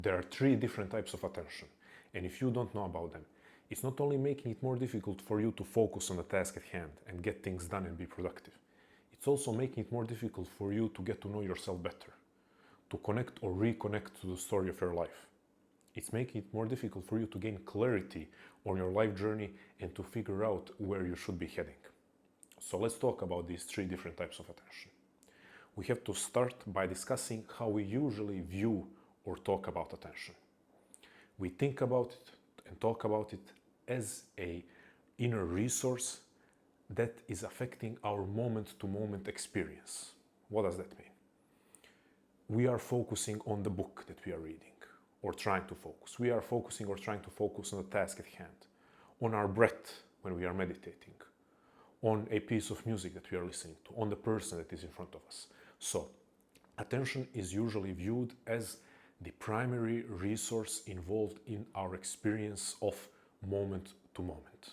There are three different types of attention, and if you don't know about them, it's not only making it more difficult for you to focus on the task at hand and get things done and be productive, it's also making it more difficult for you to get to know yourself better, to connect or reconnect to the story of your life. It's making it more difficult for you to gain clarity on your life journey and to figure out where you should be heading. So let's talk about these three different types of attention. We have to start by discussing how we usually view or talk about attention. We think about it and talk about it as an inner resource that is affecting our moment-to-moment experience. What does that mean? We are focusing on the book that we are reading or trying to focus. We are focusing or trying to focus on the task at hand, on our breath when we are meditating, on a piece of music that we are listening to, on the person that is in front of us. So, attention is usually viewed as the primary resource involved in our experience of moment to moment.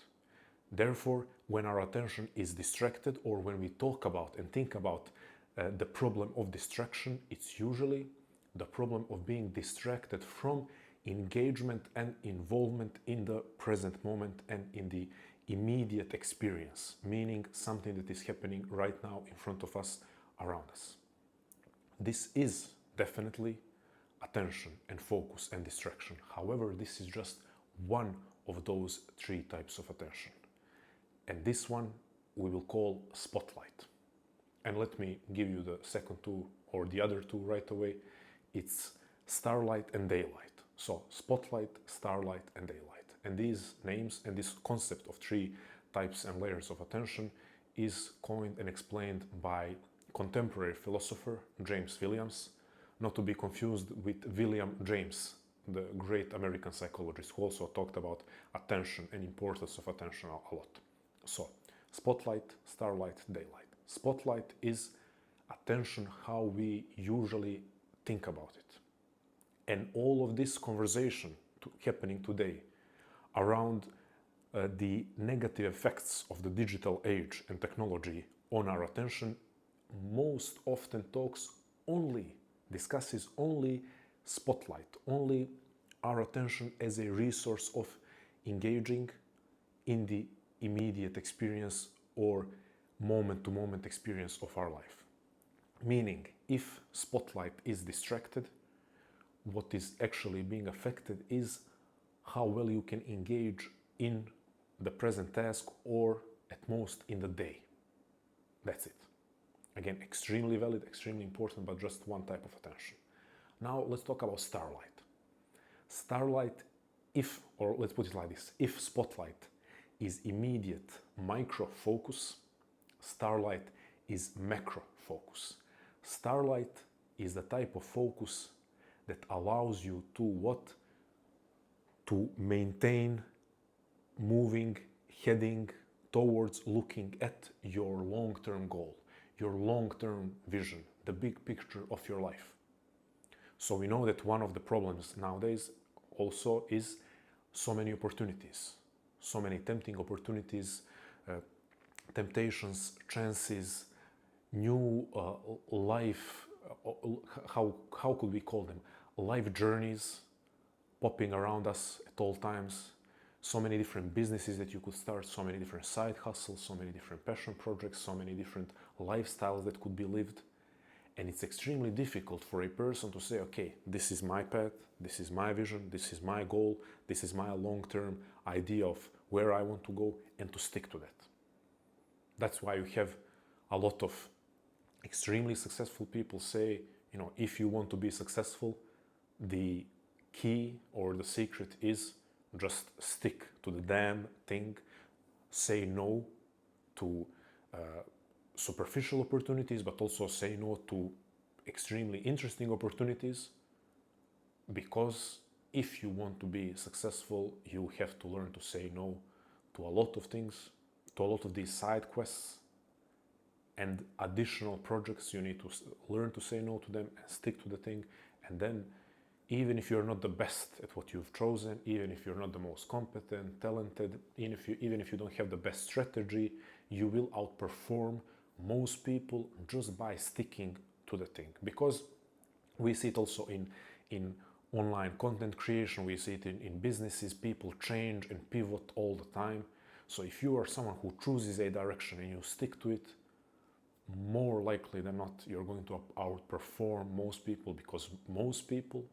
Therefore, when our attention is distracted or when we talk about and think about the problem of distraction, it's usually the problem of being distracted from engagement and involvement in the present moment and in the immediate experience, meaning something that is happening right now in front of us, around us. This is definitely attention and focus and distraction. However, this is just one of those three types of attention. And this one we will call spotlight. And let me give you the second two or the other two right away. It's starlight and daylight. So spotlight, starlight, and daylight. And these names and this concept of three types and layers of attention is coined and explained by contemporary philosopher James Williams, not to be confused with William James, the great American psychologist who also talked about attention and importance of attention a lot. So, spotlight, starlight, daylight. Spotlight is attention how we usually think about it. And all of this conversation happening today around the negative effects of the digital age and technology on our attention most often discusses only spotlight, only our attention as a resource of engaging in the immediate experience or moment-to-moment experience of our life. Meaning, if spotlight is distracted, what is actually being affected is how well you can engage in the present task or at most in the day. That's it. Again, extremely valid, extremely important, but just one type of attention. Now let's talk about starlight. Starlight, or let's put it like this, if spotlight is immediate micro focus, starlight is macro focus. Starlight is the type of focus that allows you to what? To maintain moving, heading towards looking at your long-term goal, your long-term vision, the big picture of your life. So we know that one of the problems nowadays also is so many opportunities, so many tempting opportunities, temptations, chances, new life, how could we call them? Life journeys popping around us at all times. So many different businesses that you could start, so many different side hustles, so many different passion projects, so many different lifestyles that could be lived. And it's extremely difficult for a person to say, okay, this is my path, this is my vision, this is my goal, this is my long-term idea of where I want to go, and to stick to that. That's why you have a lot of extremely successful people say, if you want to be successful, the key or the secret is just stick to the damn thing, say no to superficial opportunities, but also say no to extremely interesting opportunities, because if you want to be successful, you have to learn to say no to a lot of things, to a lot of these side quests and additional projects. You need to learn to say no to them and stick to the thing. And then, even if you're not the best at what you've chosen, even if you're not the most competent, talented, even if you don't have the best strategy, you will outperform most people just by sticking to the thing. Because we see it also in online content creation, we see it in businesses. People change and pivot all the time. So if you are someone who chooses a direction and you stick to it, more likely than not, you're going to outperform most people, because most people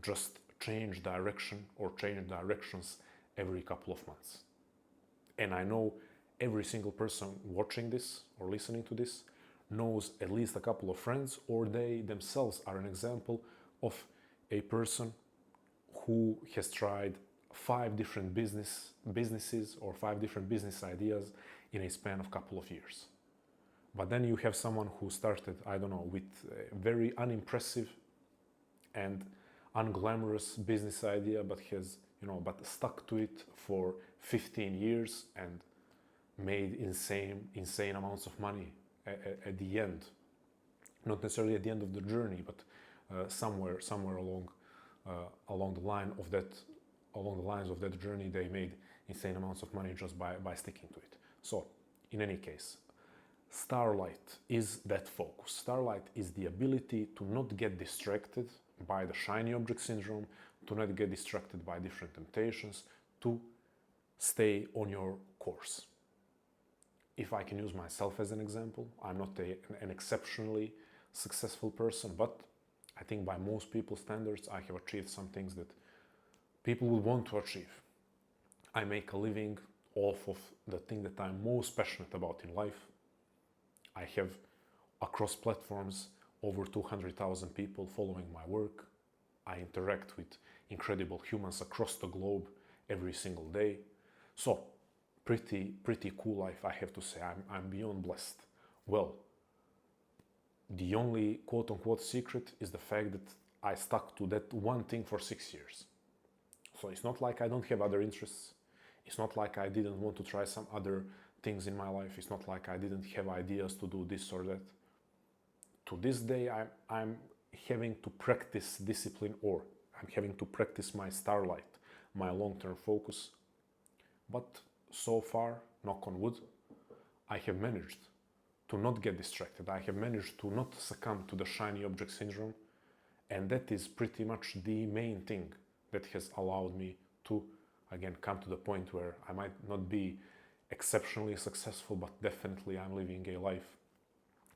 just change direction or change directions every couple of months. And I know every single person watching this or listening to this knows at least a couple of friends, or they themselves are an example of a person who has tried 5 different businesses or 5 different business ideas in a span of a couple of years. But then you have someone who started, I don't know, with a very unimpressive and unglamorous business idea, but has, but stuck to it for 15 years and made insane amounts of money at the end. Not necessarily at the end of the journey, but somewhere along the lines of that journey, they made insane amounts of money just by sticking to it. So, in any case, starlight is that focus. Starlight is the ability to not get distracted by the shiny object syndrome, to not get distracted by different temptations, to stay on your course. If I can use myself as an example, I'm not an exceptionally successful person, but I think by most people's standards, I have achieved some things that people would want to achieve. I make a living off of the thing that I'm most passionate about in life. I have, across platforms, over 200,000 people following my work. I interact with incredible humans across the globe every single day. So, pretty cool life, I have to say. I'm beyond blessed. Well, the only quote-unquote secret is the fact that I stuck to that one thing for 6 years. So it's not like I don't have other interests. It's not like I didn't want to try some other things in my life. It's not like I didn't have ideas to do this or that. To this day, I'm having to practice discipline, or I'm having to practice my starlight, my long-term focus. But so far, knock on wood, I have managed to not get distracted. I have managed to not succumb to the shiny object syndrome. And that is pretty much the main thing that has allowed me to, again, come to the point where I might not be exceptionally successful, but definitely I'm living a life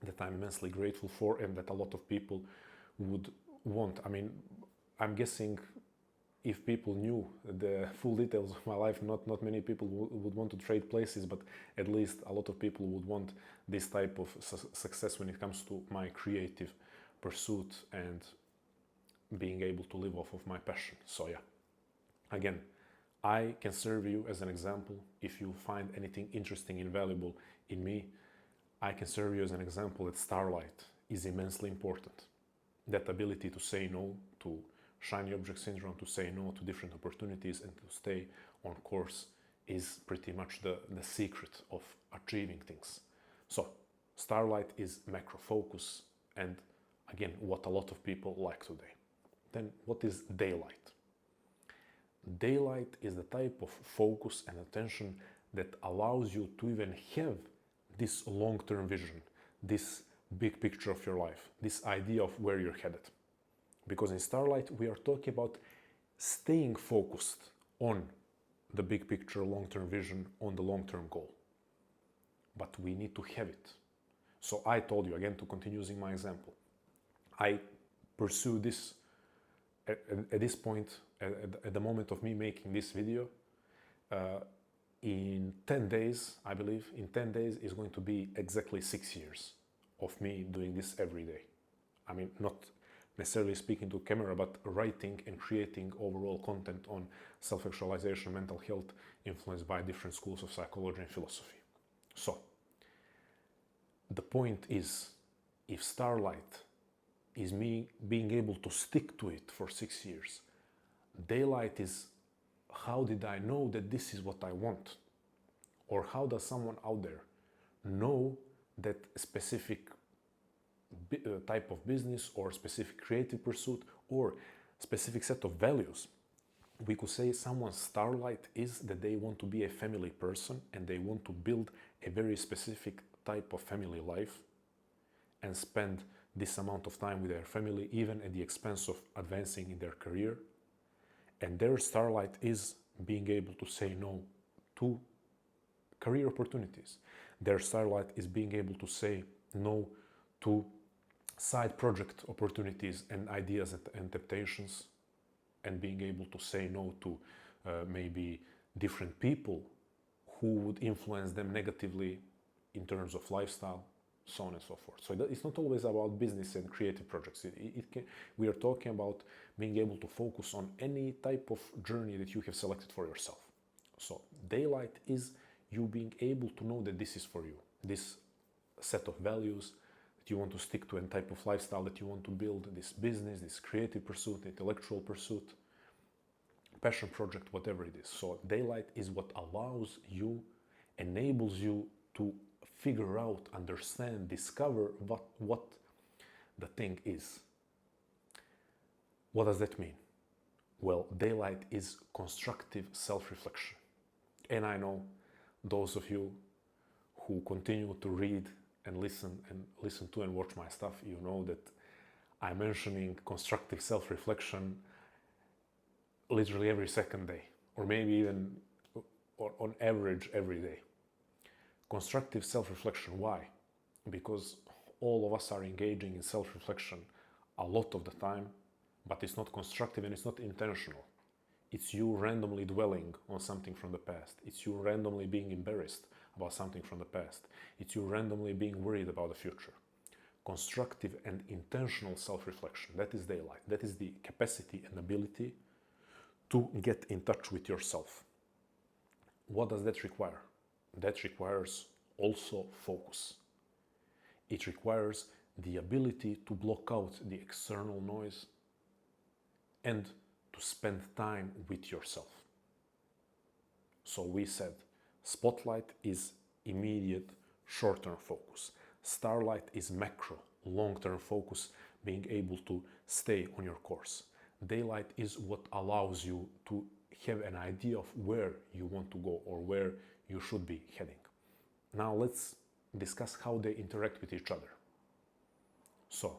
that I'm immensely grateful for and that a lot of people would want. I mean, I'm guessing if people knew the full details of my life, not many people would want to trade places, but at least a lot of people would want this type of success when it comes to my creative pursuit and being able to live off of my passion. So yeah, again, I can serve you as an example. If you find anything interesting and valuable in me, I can serve you as an example that starlight is immensely important. That ability to say no to shiny object syndrome, to say no to different opportunities and to stay on course is pretty much the secret of achieving things. So starlight is macro focus, and again, what a lot of people like today. Then what is daylight? Daylight is the type of focus and attention that allows you to even have this long-term vision, this big picture of your life, this idea of where you're headed. Because in starlight, we are talking about staying focused on the big picture, long-term vision, on the long-term goal. But we need to have it. So I told you, again, to continue using my example, I pursue this at this point, at the moment of me making this video, in 10 days, I believe, in 10 days is going to be exactly 6 years of me doing this every day. I mean, not necessarily speaking to camera, but writing and creating overall content on self-actualization, mental health, influenced by different schools of psychology and philosophy. So, the point is, if starlight is me being able to stick to it for 6 years, daylight is how did I know that this is what I want? Or how does someone out there know that a specific type of business or specific creative pursuit or specific set of values? We could say someone's starlight is that they want to be a family person and they want to build a very specific type of family life and spend this amount of time with their family, even at the expense of advancing in their career. And their starlight is being able to say no to career opportunities. Their starlight is being able to say no to side project opportunities and ideas and temptations, and being able to say no to maybe different people who would influence them negatively in terms of lifestyle, so on and so forth. So it's not always about business and creative projects. We are talking about being able to focus on any type of journey that you have selected for yourself. So daylight is you being able to know that this is for you, this set of values that you want to stick to and type of lifestyle that you want to build, this business, this creative pursuit, intellectual pursuit, passion project, whatever it is. So daylight is what allows you, enables you to figure out, understand, discover what the thing is. What does that mean? Well, daylight is constructive self-reflection. And I know those of you who continue to read and listen to and watch my stuff, you know that I'm mentioning constructive self-reflection literally every second day, or maybe even on average every day. Constructive self-reflection, why? Because all of us are engaging in self-reflection a lot of the time, but it's not constructive and it's not intentional. It's you randomly dwelling on something from the past. It's you randomly being embarrassed about something from the past. It's you randomly being worried about the future. Constructive and intentional self-reflection, that is daylight. That is the capacity and ability to get in touch with yourself. What does that require? That requires also focus. It requires the ability to block out the external noise and to spend time with yourself. So we said spotlight is immediate, short-term focus. Starlight is macro, long-term focus, being able to stay on your course. Daylight is what allows you to have an idea of where you want to go or where you should be heading. Now let's discuss how they interact with each other. So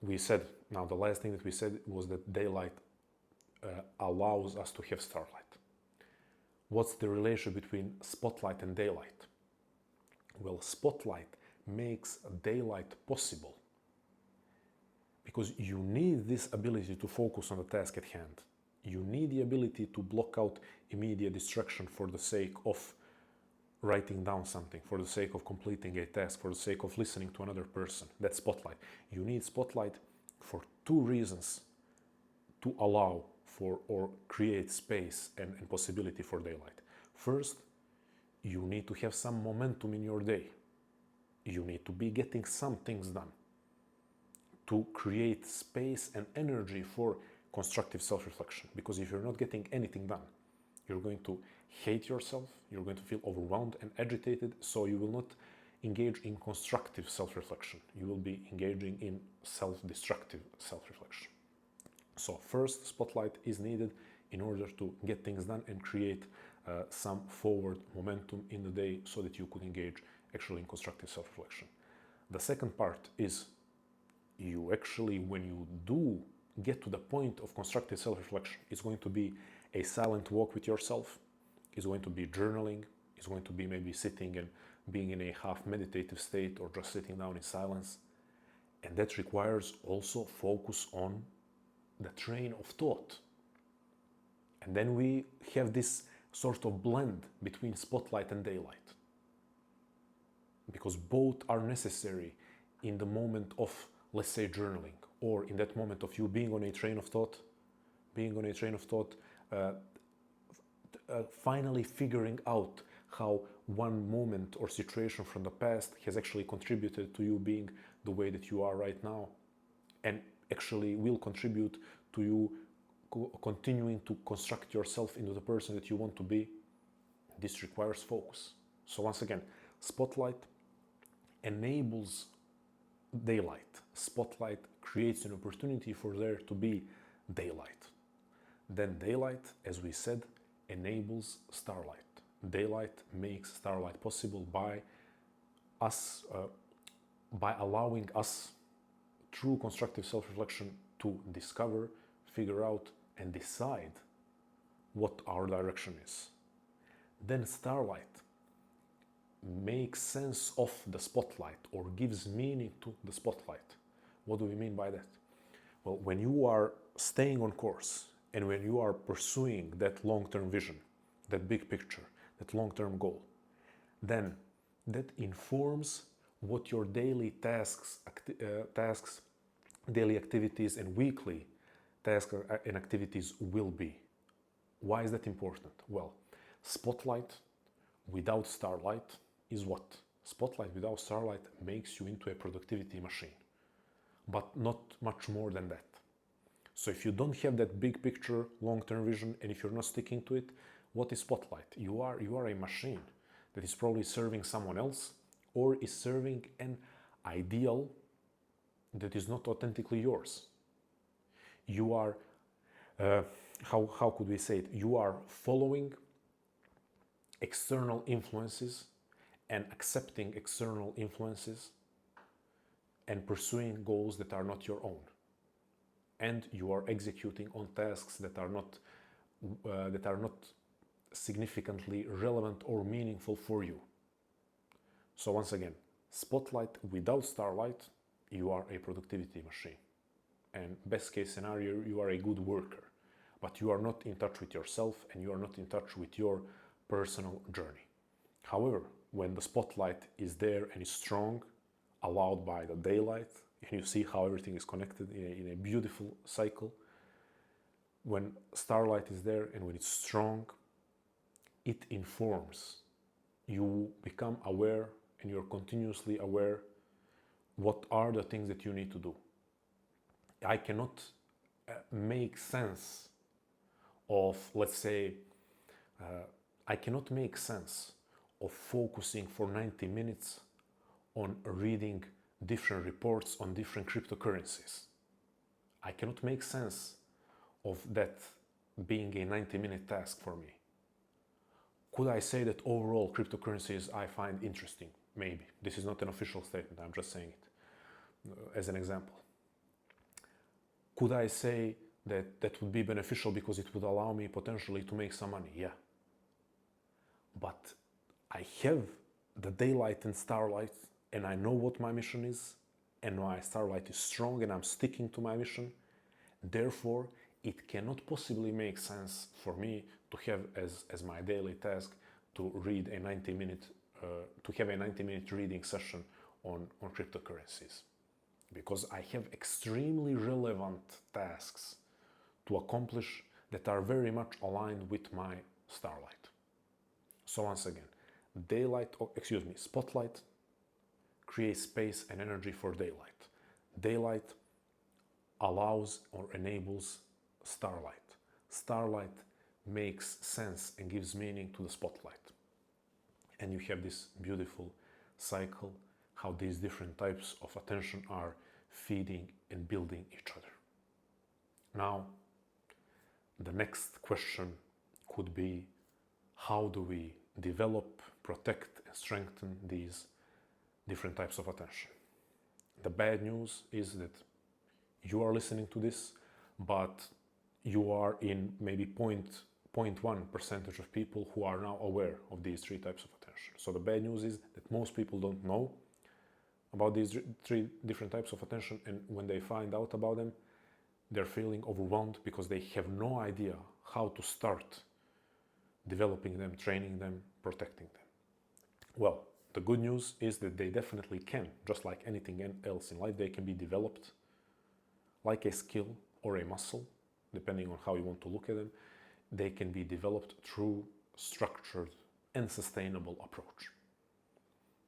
we said, now the last thing that we said was that daylight allows us to have starlight. What's the relationship between spotlight and daylight? Well, spotlight makes daylight possible because you need this ability to focus on the task at hand. You need the ability to block out immediate distraction for the sake of writing down something, for the sake of completing a task, for the sake of listening to another person. That's spotlight. You need spotlight for two reasons to allow for or create space and possibility for daylight. First, you need to have some momentum in your day. You need to be getting some things done to create space and energy for constructive self-reflection. Because if you're not getting anything done, you're going to hate yourself, you're going to feel overwhelmed and agitated, so you will not engage in constructive self-reflection. You will be engaging in self-destructive self-reflection. So first, spotlight is needed in order to get things done and create some forward momentum in the day so that you could engage actually in constructive self-reflection. The second part is you actually, when you do get to the point of constructive self-reflection, it's going to be a silent walk with yourself, it's going to be journaling, it's going to be maybe sitting and being in a half meditative state or just sitting down in silence. And that requires also focus on the train of thought. And then we have this sort of blend between spotlight and daylight, because both are necessary in the moment of, let's say, journaling, or in that moment of you being on a train of thought, finally figuring out how one moment or situation from the past has actually contributed to you being the way that you are right now, and actually will contribute to you continuing to construct yourself into the person that you want to be. This requires focus. So once again, spotlight enables daylight. Spotlight creates an opportunity for there to be daylight. Then daylight, as we said, enables starlight. Daylight makes starlight possible by us by allowing us, through constructive self-reflection, to discover, figure out, and decide what our direction is. Then starlight makes sense of the spotlight or gives meaning to the spotlight. What do we mean by that? Well, when you are staying on course and when you are pursuing that long-term vision, that big picture, that long-term goal, then that informs what your daily tasks, daily activities and weekly tasks and activities will be. Why is that important? Well, spotlight without starlight is what? Spotlight without starlight makes you into a productivity machine, but not much more than that. So if you don't have that big picture, long-term vision, and if you're not sticking to it, what is spotlight? You are a machine that is probably serving someone else or is serving an ideal that is not authentically yours. You are, how could we say it? You are following external influences and accepting external influences and pursuing goals that are not your own. And you are executing on tasks that are not significantly relevant or meaningful for you. So once again, spotlight without starlight, you are a productivity machine. And best case scenario, you are a good worker, but you are not in touch with yourself and you are not in touch with your personal journey. However, when the spotlight is there and is strong, allowed by the daylight, and you see how everything is connected in a beautiful cycle, when starlight is there and when it's strong, it informs. You become aware and you're continuously aware what are the things that you need to do. I cannot make sense of, let's say, I cannot make sense of focusing for 90 minutes on reading different reports on different cryptocurrencies. I cannot make sense of that being a 90-minute task for me. Could I say that overall cryptocurrencies I find interesting? Maybe. This is not an official statement, I'm just saying it as an example. Could I say that that would be beneficial because it would allow me potentially to make some money? Yeah. But I have the daylight and starlight and I know what my mission is and my starlight is strong and I'm sticking to my mission. Therefore, it cannot possibly make sense for me to have as my daily task to read a 90-minute, to have a 90-minute reading session on cryptocurrencies. Because I have extremely relevant tasks to accomplish that are very much aligned with my starlight. So once again, spotlight creates space and energy for daylight. Daylight allows or enables starlight. Starlight makes sense and gives meaning to the spotlight. And you have this beautiful cycle, how these different types of attention are feeding and building each other. Now, the next question could be, how do we develop, protect, and strengthen these different types of attention? The bad news is that you are listening to this, but you are in maybe 0.1% of people who are now aware of these three types of attention. So the bad news is that most people don't know about these three different types of attention, and when they find out about them, they're feeling overwhelmed because they have no idea how to start developing them, training them, protecting them. Well, the good news is that they definitely can, just like anything else in life, they can be developed like a skill or a muscle, depending on how you want to look at them. They can be developed through structured and sustainable approach.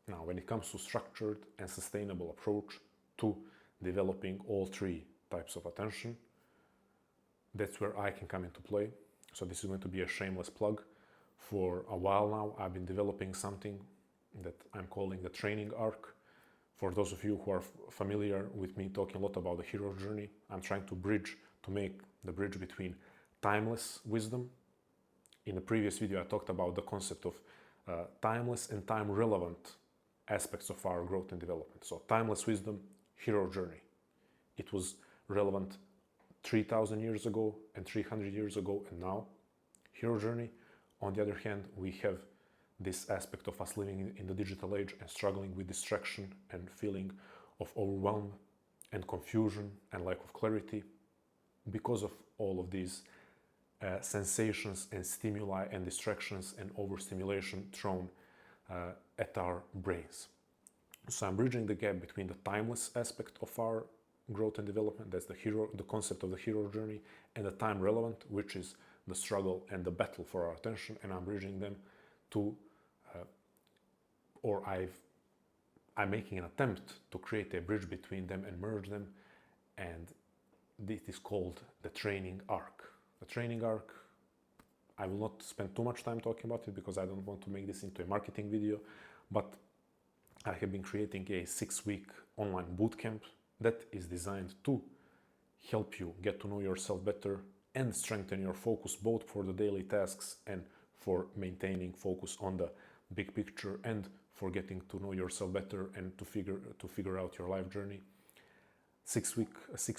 Now, when it comes to structured and sustainable approach to developing all three types of attention, that's where I can come into play. So this is going to be a shameless plug. For a while now, I've been developing something that I'm calling the training arc. For those of you who are familiar with me talking a lot about the hero's journey, I'm trying to make the bridge between timeless wisdom. In the previous video, I talked about the concept of timeless and time-relevant aspects of our growth and development. So timeless wisdom, hero journey. It was relevant 3,000 years ago and 300 years ago and now. Hero journey. On the other hand, we have this aspect of us living in the digital age and struggling with distraction and feeling of overwhelm and confusion and lack of clarity because of all of these sensations and stimuli and distractions and overstimulation thrown at our brains. So I'm bridging the gap between the timeless aspect of our growth and development, that's the concept of the hero journey, and the time relevant, which is the struggle and the battle for our attention, and I'm bridging them to, I'm making an attempt to create a bridge between them and merge them, and this is called the training arc. The training arc, I will not spend too much time talking about it because I don't want to make this into a marketing video, but I have been creating a 6-week online bootcamp that is designed to help you get to know yourself better and strengthen your focus both for the daily tasks and for maintaining focus on the big picture and for getting to know yourself better and to figure out your life journey. 6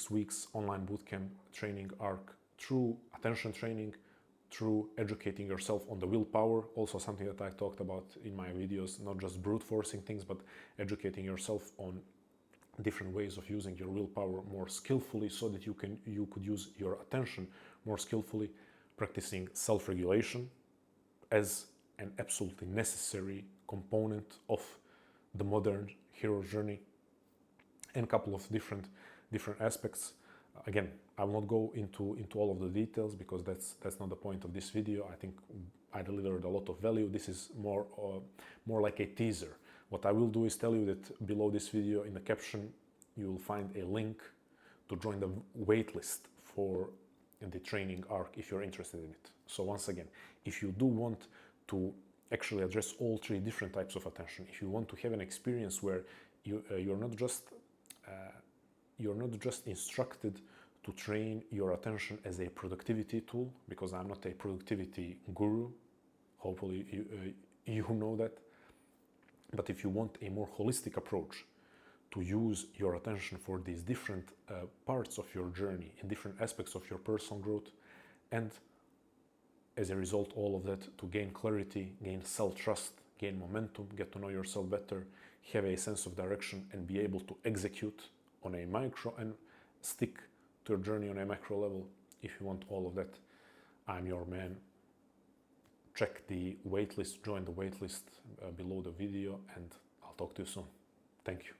weeks online bootcamp training arc through attention training, through educating yourself on the willpower, also something that I talked about in my videos, not just brute forcing things, but educating yourself on different ways of using your willpower more skillfully so that you could use your attention more skillfully, practicing self-regulation as an absolutely necessary component of the modern hero journey, and a couple of different aspects. Again, I will not go into all of the details because that's not the point of this video. I think I delivered a lot of value. This is more like a teaser. What I will do is tell you that below this video in the caption you will find a link to join the waitlist for the training arc if you're interested in it. So once again, if you do want to actually address all 3 different types of attention, if you want to have an experience where you're not just instructed to train your attention as a productivity tool, because I'm not a productivity guru, hopefully you know that, but if you want a more holistic approach to use your attention for these different parts of your journey in different aspects of your personal growth, and as a result all of that to gain clarity, gain self-trust, gain momentum, get to know yourself better, have a sense of direction and be able to execute on a micro and stick to your journey on a macro level. If you want all of that, I'm your man. Check the waitlist, join the waitlist below the video, and I'll talk to you soon. Thank you.